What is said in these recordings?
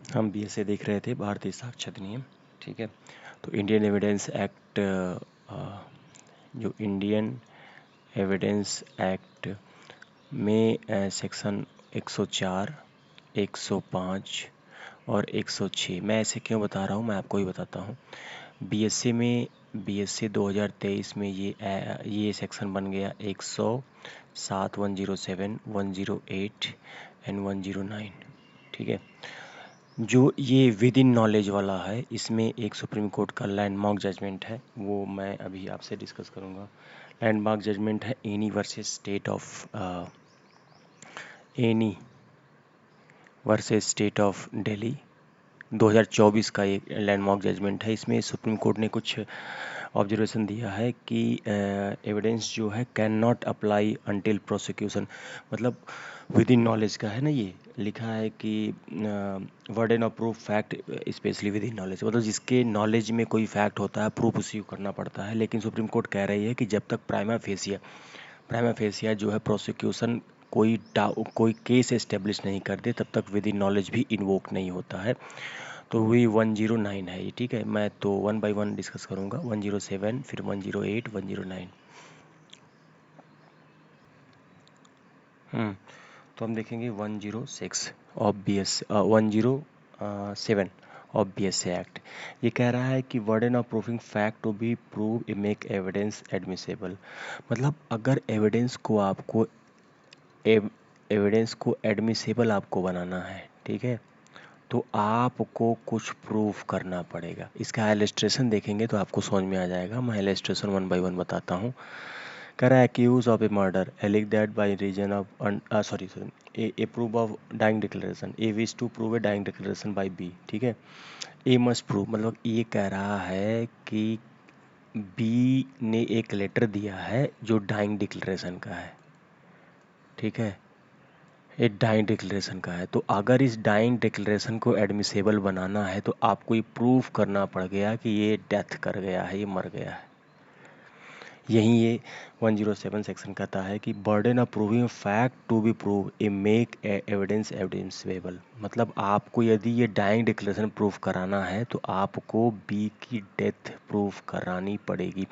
हम बीएसए देख रहे थे, भारतीय साक्ष्य अधिनियम। ठीक है, तो इंडियन एविडेंस एक्ट, जो इंडियन एविडेंस एक्ट में सेक्शन 104, 105 और 106, मैं ऐसे क्यों बता रहा हूँ मैं आपको ही बताता हूँ। बीएसए 2023 में ये सेक्शन बन गया 107, 107, 108 एंड 109। ठीक है, जो ये विद इन नॉलेज वाला है, इसमें एक सुप्रीम कोर्ट का लैंडमार्क जजमेंट है, वो मैं अभी आपसे डिस्कस करूँगा। लैंडमार्क जजमेंट है any versus state of Delhi, 2024 का एक लैंडमार्क जजमेंट है। इसमें सुप्रीम कोर्ट ने कुछ ऑब्जर्वेशन दिया है कि एविडेंस जो है can not apply until prosecution, मतलब विद इन नॉलेज का है ना, ये लिखा है कि burden of proof fact specially within knowledge, मतलब जिसके नॉलेज में कोई फैक्ट होता है प्रूफ उसी को करना पड़ता है। लेकिन सुप्रीम कोर्ट कह रही है कि जब तक प्राइमा फेसिया जो है प्रोसिक्यूशन कोई केस एस्टेब्लिश नहीं करते, तब तक विद इन नॉलेज भी इन्वोक नहीं होता है। तो वही 109 है ये। ठीक है, मैं तो 1 बाय 1 डिस्कस करूँगा। 107, फिर 108, 109। तो हम देखेंगे 106 of BS 107 of BSA act. ये कह रहा है कि burden of proofing fact to be prove make evidence admissible, मतलब अगर एविडेंस को एडमिसेबल आपको बनाना है, ठीक है, तो आपको कुछ प्रूफ करना पड़ेगा। इसका इलस्ट्रेशन देखेंगे तो आपको समझ में आ जाएगा। मैं इलस्ट्रेशन 1 बाय 1 बताता हूँ। कह रहा है accuse of a murder allege that by reason of sorry a proof of dying declaration, a wish to prove a dying declaration by B. ठीक है, ए मस्ट प्रूव, मतलब ये कह रहा है कि बी ने एक लेटर दिया है जो डाइंग डिक्लेरेशन का है। ठीक है, ये डाइंग डिक्लेरेशन का है, तो अगर इस डाइंग डिक्लेरेशन को एडमिसेबल बनाना है तो आपको ये प्रूफ करना पड़ गया कि ये डेथ कर गया है, ये मर गया है। यही ये 107 सेक्शन कहता है कि burden of proving fact to be prove a make evidence evidenceable, मतलब आपको यदि ये डाइंग डिक्लेरेशन प्रूफ कराना है तो आपको बी की डेथ प्रूफ करानी पड़ेगी।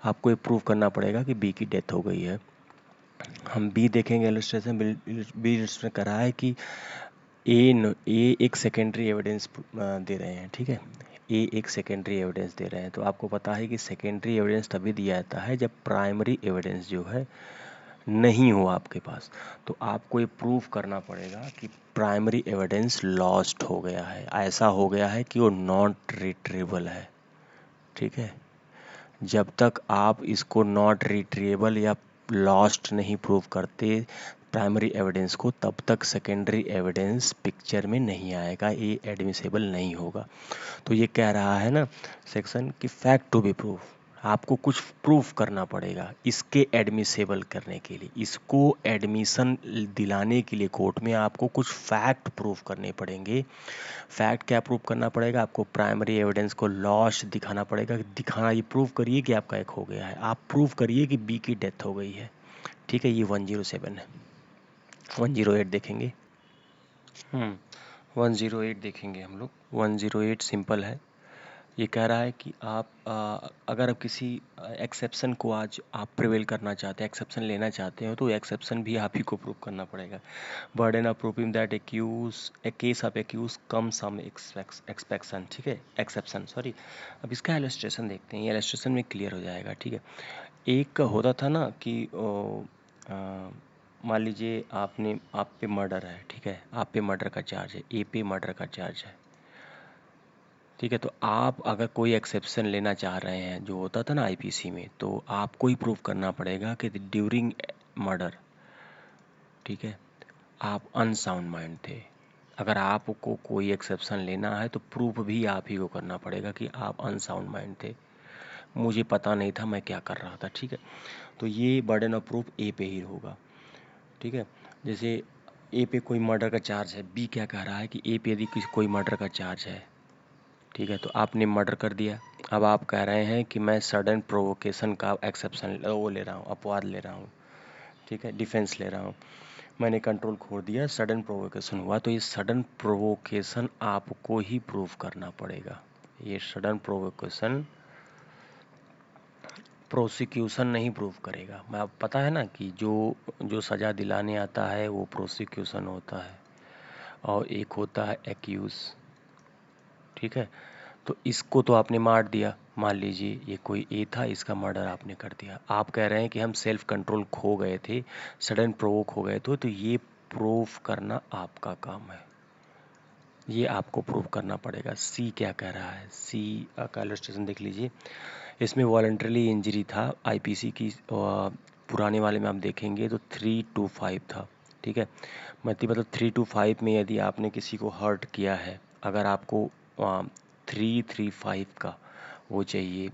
आपको ये प्रूफ करना पड़ेगा कि बी की डेथ हो गई है। हम बी देखेंगे इलस्ट्रेशन। बी इलस्ट्रेशन करा है कि ए एक सेकेंडरी एविडेंस दे रहे हैं। ठीक है, ए एक सेकेंडरी एविडेंस दे रहे हैं, तो आपको पता है कि सेकेंडरी एविडेंस तभी दिया जाता है जब प्राइमरी एविडेंस जो है नहीं हो आपके पास। तो आपको ये प्रूफ करना पड़ेगा कि प्राइमरी एविडेंस लॉस्ट हो गया है, ऐसा हो गया है कि वो नॉट रिट्रीवेबल है। ठीक है, जब तक आप इसको नॉट रिट्रीवेबल या लॉस्ट नहीं प्रूव करते प्राइमरी एविडेंस को, तब तक सेकेंडरी एविडेंस पिक्चर में नहीं आएगा, ये एडमिसेबल नहीं होगा। तो ये कह रहा है ना सेक्शन कि फैक्ट टू बी प्रूफ, आपको कुछ प्रूफ करना पड़ेगा इसके एडमिसेबल करने के लिए, इसको एडमिशन दिलाने के लिए कोर्ट में आपको कुछ फैक्ट प्रूफ करने पड़ेंगे। फैक्ट क्या प्रूफ करना पड़ेगा आपको? प्राइमरी एविडेंस को लॉस दिखाना पड़ेगा। दिखाना, ये प्रूफ करिए कि आपका एक हो गया है, आप प्रूफ करिए कि बी की डेथ हो गई है। ठीक है, ये 107 है। 108 देखेंगे। 108 देखेंगे हम लोग। 108 सिंपल है। ये कह रहा है कि अगर आप किसी एक्सेप्शन को आज आप प्रिवेल करना चाहते हैं, एक्सेप्शन लेना चाहते हो, तो एक्सेप्शन भी आप ही को प्रूव करना पड़ेगा। Burden of proving that a case of accuse come some expectation. ठीक है, एक्सेप्शन सॉरी। अब इसका इलस्ट्रेशन देखते हैं, ये इलस्ट्रेशन में क्लियर हो जाएगा। ठीक है, एक होता था ना कि मान लीजिए आप पे मर्डर है। ठीक है, आप पे मर्डर का चार्ज है, ए पे मर्डर का चार्ज है। ठीक है, तो आप अगर कोई एक्सेप्शन लेना चाह रहे हैं, जो होता था ना आईपीसी में, तो आपको ही प्रूव करना पड़ेगा कि ड्यूरिंग मर्डर, ठीक है, आप अनसाउंड माइंड थे। अगर आपको कोई एक्सेप्शन लेना है तो प्रूफ भी आप ही को करना पड़ेगा कि आप अनसाउंड माइंड थे, मुझे पता नहीं था मैं क्या कर रहा था। ठीक है, तो ये बर्डन ऑफ प्रूफ ए पे ही होगा। ठीक है, जैसे ए पे कोई मर्डर का चार्ज है, बी क्या कह रहा है कि ए पे यदि कोई मर्डर का चार्ज है, ठीक है, तो आपने मर्डर कर दिया। अब आप कह रहे हैं कि मैं सडन प्रोवोकेशन का एक्सेप्शन वो ले रहा हूँ, अपवाद ले रहा हूँ। ठीक है, डिफेंस ले रहा हूँ। मैंने कंट्रोल खो दिया, सडन प्रोवोकेशन हुआ, तो ये सडन प्रोवोकेशन आपको ही प्रूव करना पड़ेगा। ये सडन प्रोवोकेशन प्रोसिक्यूशन नहीं प्रूव करेगा। मैं आप पता है ना कि जो जो सज़ा दिलाने आता है वो प्रोसिक्यूशन होता है और एक होता है एक्यूज। ठीक है, तो इसको तो आपने मार दिया, मान लीजिए ये कोई ए था, इसका मर्डर आपने कर दिया। आप कह रहे हैं कि हम सेल्फ कंट्रोल खो गए थे, सडन प्रोवोक हो गए थे, तो ये प्रूव करना आपका काम है, ये आपको प्रूव करना पड़ेगा। सी क्या कह रहा है, सी का इलस्ट्रेशन देख लीजिए। इसमें वॉलंटरली इंजरी था, आईपीसी की पुराने वाले में आप देखेंगे तो 325 था। ठीक है, मतलब 325 में यदि आपने किसी को हर्ट किया है, अगर आपको 335 का वो चाहिए,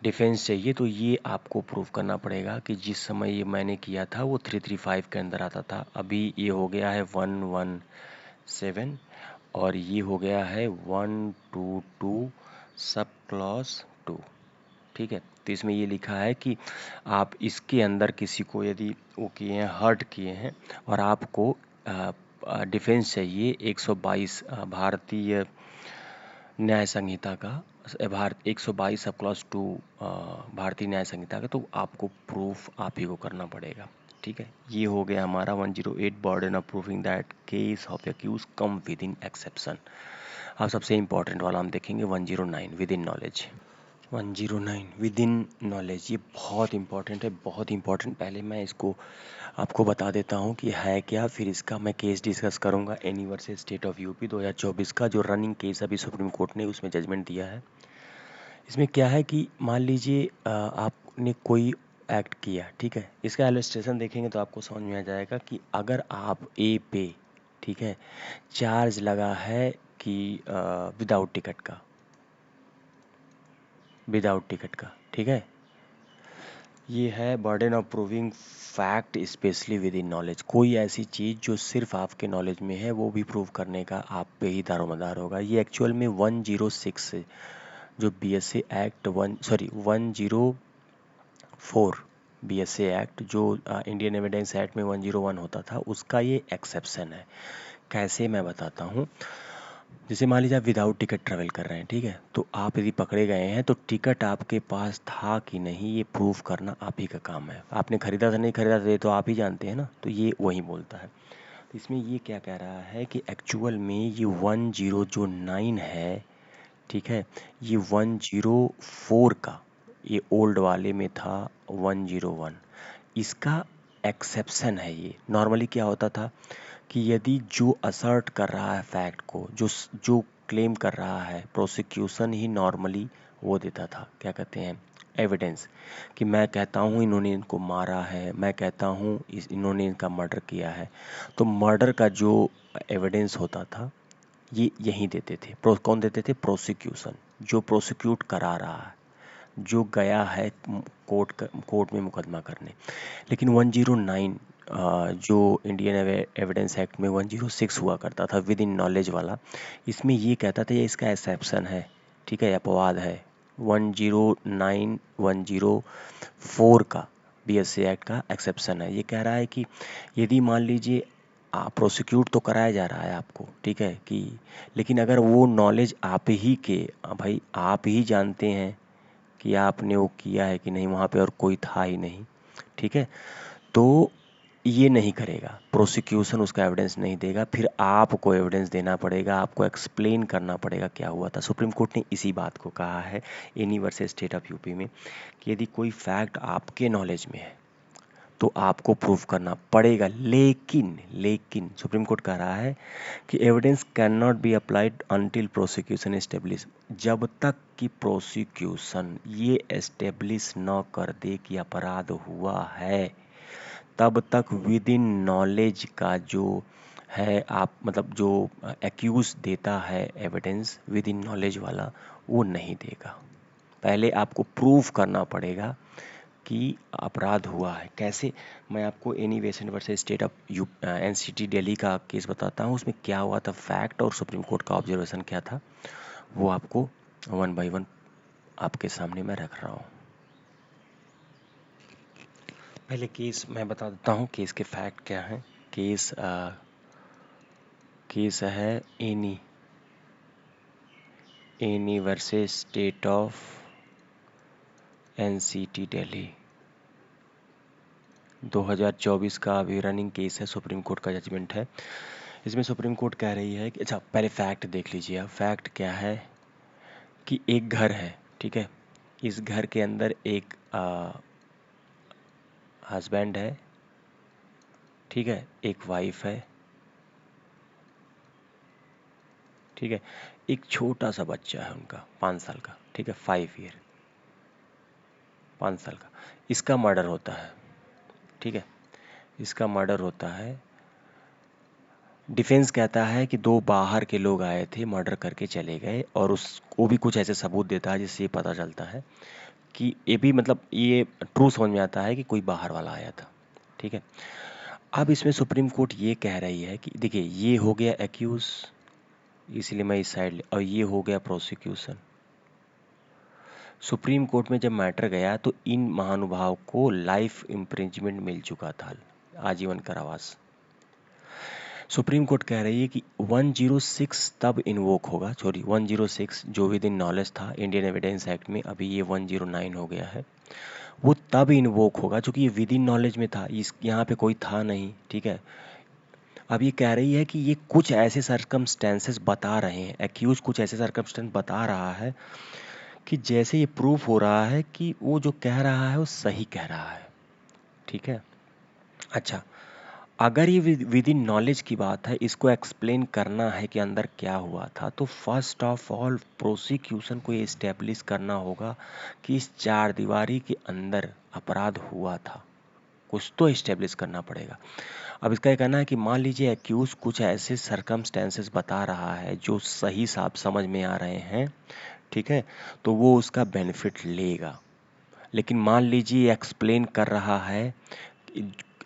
डिफेंस चाहिए, तो ये आपको प्रूव करना पड़ेगा कि जिस समय ये मैंने किया था वो 335 के अंदर आता था। अभी ये हो गया है 117 और ये हो गया है 122 सब क्लॉज 2। ठीक है, तो इसमें ये लिखा है कि आप इसके अंदर किसी को यदि वो किए हैं, हर्ट किए हैं, और आपको डिफेंस चाहिए 122 भारतीय न्याय संहिता का, भारत 122 सब क्लॉज 2 भारतीय न्याय संहिता का, तो आपको प्रूफ आप ही को करना पड़ेगा। ठीक है, ये हो गया हमारा 108 burden of proving that case of accuse come within exception. अब सबसे इंपॉर्टेंट वाला हम देखेंगे 109 within knowledge. 109 within knowledge, ये बहुत इंपॉर्टेंट है, बहुत इंपॉर्टेंट। पहले मैं इसको आपको बता देता हूँ कि है क्या, फिर इसका मैं केस डिस्कस करूँगा। Any versus state of UP 2024 का जो रनिंग केस अभी सुप्रीम कोर्ट ने उसमें जजमेंट दिया है। इसमें क्या है कि मान लीजिए आपने कोई एक्ट किया, ठीक है, इसका इलस्ट्रेशन देखेंगे तो आपको समझ में आ जाएगा कि अगर आप ए पे, ठीक है, चार्ज लगा है कि विदाउट टिकट का, विदाउट टिकट का, ठीक है, ये है burden of proving fact specially within knowledge. कोई ऐसी चीज़ जो सिर्फ आपके नॉलेज में है वो भी प्रूव करने का आप पे ही दारोमदार होगा। ये एक्चुअल में 106 से जो बीएसए एक्ट 104 बीएसए एक्ट जो इंडियन एविडेंस एक्ट में 101 होता था, उसका ये एक्सेप्शन है। कैसे, मैं बताता हूँ। जैसे मान लीजिए आप विदाउट टिकट ट्रैवल कर रहे हैं, ठीक है, तो आप यदि पकड़े गए हैं तो टिकट आपके पास था कि नहीं ये प्रूफ करना आप ही का काम है। आपने खरीदा था नहीं खरीदा था ये तो आप ही जानते हैं ना, तो ये वही बोलता है। तो इसमें ये क्या कह रहा है कि एक्चुअल में ये 1009 है, ठीक है, ये 104 का, ये ओल्ड वाले में था 101, इसका एक्सेप्शन है। ये नॉर्मली क्या होता था कि यदि जो असर्ट कर रहा है फैक्ट को, जो क्लेम कर रहा है, प्रोसिक्यूशन ही नॉर्मली वो देता था, क्या कहते हैं, एविडेंस, कि मैं कहता हूँ इन्होंने इनको मारा है, मैं कहता हूँ इन्होंने इनका मर्डर किया है। तो मर्डर का जो एविडेंस होता था ये यहीं देते थे। कौन देते थे, प्रोसिक्यूशन, जो प्रोसिक्यूट करा रहा है, जो गया है कोर्ट में मुकदमा करने। लेकिन 109 जो इंडियन एविडेंस एक्ट में 106 हुआ करता था विद इन नॉलेज वाला, इसमें ये कहता था ये इसका एक्सेप्शन है, ठीक है, अपवाद है। 109 104 का बीएसए एक्ट का एक्सेप्शन है। ये कह रहा है कि यदि मान लीजिए प्रोसिक्यूट तो कराया जा रहा है आपको, ठीक है, कि लेकिन अगर वो नॉलेज आप ही के, भाई आप ही जानते हैं कि आपने वो किया है कि नहीं, वहाँ पे और कोई था ही नहीं, ठीक है, तो ये नहीं करेगा, प्रोसिक्यूशन उसका एविडेंस नहीं देगा, फिर आपको एविडेंस देना पड़ेगा, आपको एक्सप्लेन करना पड़ेगा क्या हुआ था। सुप्रीम कोर्ट ने इसी बात को कहा है any versus state of UP में कि यदि कोई फैक्ट आपके नॉलेज में है तो आपको प्रूफ करना पड़ेगा। लेकिन लेकिन सुप्रीम कोर्ट कह रहा है कि evidence can not be applied until prosecution establish, जब तक कि प्रोसिक्यूशन ये एस्टेब्लिश न कर दे कि अपराध हुआ है, तब तक विद इन नॉलेज का जो है, आप मतलब जो एक्यूज देता है एविडेंस विद इन नॉलेज वाला, वो नहीं देगा। पहले आपको प्रूफ करना पड़ेगा कि अपराध हुआ है। कैसे, मैं आपको एनी वेसन versus state of NCT Delhi का केस बताता हूँ, उसमें क्या हुआ था, फैक्ट और सुप्रीम कोर्ट का ऑब्जर्वेशन क्या था, वो आपको वन बाय वन आपके सामने मैं रख रहा हूँ। पहले केस मैं बता देता हूँ, केस के फैक्ट क्या हैं। केस है any versus state of NCT Delhi, 2024 का अभी रनिंग केस है, सुप्रीम कोर्ट का जजमेंट है। इसमें सुप्रीम कोर्ट कह रही है कि, अच्छा पहले फैक्ट देख लीजिए आप। फैक्ट क्या है कि एक घर है, ठीक है। इस घर के अंदर एक हस्बैंड है, ठीक है, एक वाइफ है, ठीक है। एक छोटा सा बच्चा है उनका 5 साल का, ठीक है, 5 साल का। इसका मर्डर होता है, ठीक है, इसका मर्डर होता है। डिफेंस कहता है कि 2 बाहर के लोग आए थे, मर्डर करके चले गए, और उसको भी कुछ ऐसे सबूत देता है जिससे ये पता चलता है कि ये भी, मतलब ये ट्रू समझ में आता है कि कोई बाहर वाला आया था, ठीक है। अब इसमें सुप्रीम कोर्ट ये कह रही है कि देखिए, ये हो गया एक्यूज, इसलिए मैं इस साइड, और ये हो गया प्रोसिक्यूशन। सुप्रीम कोर्ट में जब मैटर गया तो इन महानुभाव को लाइफ इम्प्रिजमेंट मिल चुका था, आजीवन कारावास। सुप्रीम कोर्ट कह रही है कि 106 तब इन्वोक होगा, सॉरी 106 जो विद इन नॉलेज था इंडियन एविडेंस एक्ट में, अभी ये 109 हो गया है, वो तब इन्वोक होगा चूंकि ये विद इन नॉलेज में था, इस यहाँ पे कोई था नहीं, ठीक है। अब ये कह रही है कि ये कुछ ऐसे सरकमस्टेंसेस बता रहे हैं, एक्यूज कुछ ऐसे सरकमस्टेंस बता रहा है कि जैसे ये प्रूफ हो रहा है कि वो जो कह रहा है वो सही कह रहा है, ठीक है। अच्छा, अगर ये विद इन नॉलेज की बात है, इसको एक्सप्लेन करना है कि अंदर क्या हुआ था, तो फर्स्ट ऑफ ऑल प्रोसिक्यूशन को ये इस्टेब्लिश करना होगा कि इस 4 दीवारी के अंदर अपराध हुआ था, कुछ तो इस्टेब्लिश करना पड़ेगा। अब इसका ये कहना है कि मान लीजिए एक्यूज कुछ ऐसे सरकमस्टेंसेस बता रहा है जो सही साफ समझ में आ रहे हैं, ठीक है, तो वो उसका बेनिफिट लेगा। लेकिन मान लीजिए एक्सप्लेन कर रहा है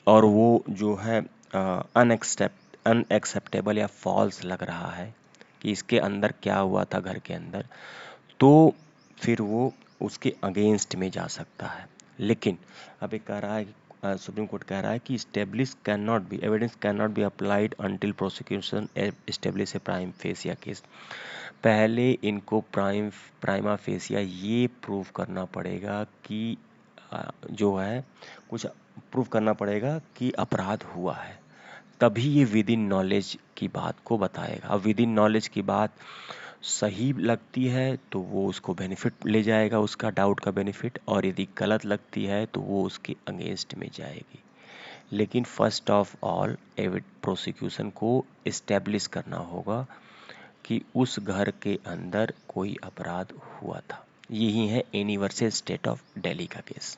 और वो जो है अनएक्सेप्टेबल या फॉल्स लग रहा है कि इसके अंदर क्या हुआ था घर के अंदर, तो फिर वो उसके अगेंस्ट में जा सकता है। लेकिन अब एक कह रहा है कि सुप्रीम कोर्ट कह रहा है कि establish can not be, evidence can not be applied until prosecution establish A prime fascia case. पहले इनको प्राइमा फेसिया ये प्रूव करना पड़ेगा कि जो है कुछ प्रूव करना पड़ेगा कि अपराध हुआ है, तभी ये विद इन नॉलेज की बात को बताएगा। अब विद इन नॉलेज की बात सही लगती है तो वो उसको बेनिफिट ले जाएगा, उसका डाउट का बेनिफिट, और यदि गलत लगती है तो वो उसके अगेंस्ट में जाएगी। लेकिन फर्स्ट ऑफ ऑल प्रोसिक्यूशन को इस्टेब्लिश करना होगा कि उस घर के अंदर कोई अपराध हुआ था। यही है any versus state of Delhi का केस।